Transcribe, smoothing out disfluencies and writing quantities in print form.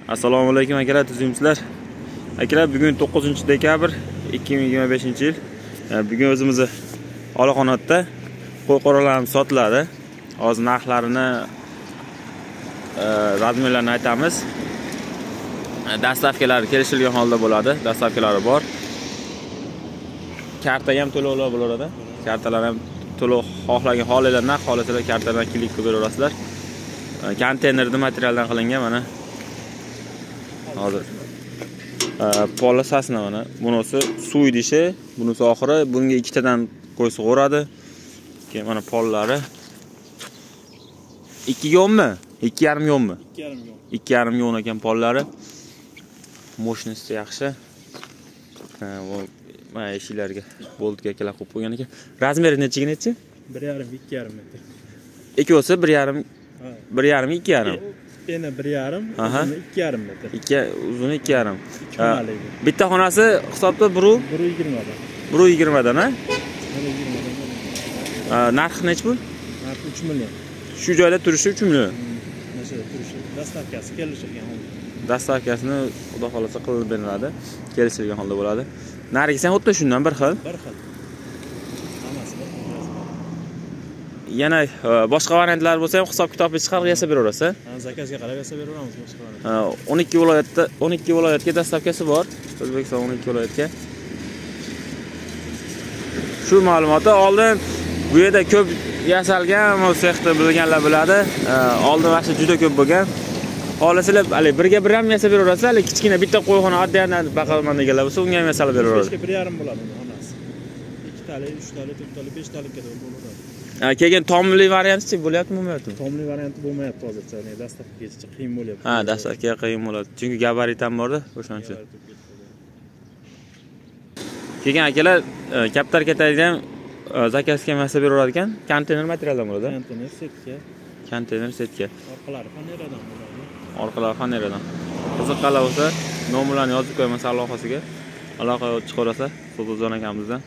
Assalomu alaykum akalar, tuzimsizlar. Akalar, bugun 9-dekabr 2025-yil. Bugun o'zimizni olaqonatda qo'y qoralarimiz sotiladi. Hozir narxlarini, razmerlarini aytamiz. Dastavkalari kelishilgan holda bo'ladi. Dastavkalari bor. Karta ham to'lovlar bo'ladi. Kartalar ham to'lov xohlagan holingizda naq xohlasalar kartadan klik qilib beraverasizlar. Konteynerda materialdan qilingan mana. Hozir polasasini mana bunisi suv idishi, bunisi oxiri, bunga ikkitadan qo'y sug'uradi. Keyin mana pollari 2 yommi? 2,5 yommi? 2,5 yon ekan pollari. Moshnisi yaxshi. Mana eshiklarga boltga akalar qo'yib qo'ygan ekan. Razmeri nechiga nechi? 1,5-2,5 metr. Ikkosi 1,5 2,5. Eni 1,5, uzuni 2,5 metr. Uzuni 2,5. Bitta xonasi hisobda 1,20 dan. 1,20 dan, ha? 1,20 dan. Narxi nechi bu? Narxi 3 million. Shu joyda turishi 3 million. Mana shu turishi. Dastavkasi kelishilgan holda. Dastavkasini xudo xolasa qilib beriladi. Kelishilgan holda bo'ladi. Nargisi ham xuddi shundan bir xil. Bir xil. Hammasi bir xil. Yana boshqa variantlar bo'lsa ham hisob-kitobni chiqarib yasab beraverasiz. Zakazga qarab yasab beraveramiz boshqa. 12 viloyatga dastavkasi bor. O'zbekiston 12 viloyatga. Shu ma'lumotni oldin bu yerda ko'p yasalgan, bu sexda bilganlar biladi. Oldin vaqti juda ko'p bo'lgan. Xohlasalar, hali birga bir ham yasab beraverasizlar, hali kichkina bitta qo'yxona oddiy baqalaman deganlar bo'lsa, unga ham yasalib beraverasiz. 1,5 bo'ladi xonasi. 2 tali, 3 tali, 4 tali, 5 talikka bo'ladi. Keyin tomli varianti bo'lyaptimi, bo'lmayaptimi? Tomli varianti bo'lmayapti hozircha. Dastavkaga qiyin bo'lyapti. Ha, dastavkaga qiyin bo'ladi. Chunki gabarit ham bor-da, o'shaning uchun. Keyin akalar, kaptar ketadigan zakazga masa beraveradi ekan, konteyner materialdan bo'ladi. Konteyner setka. Konteyner setka. Orqalari faneradan bo'ladi. Orqalari faneradan. Qiziqqanlar bo'lsa, nomerlarni yozib qo'yamiz alohasiga. Aloqa chiqarasa, So'zxon akamizdan.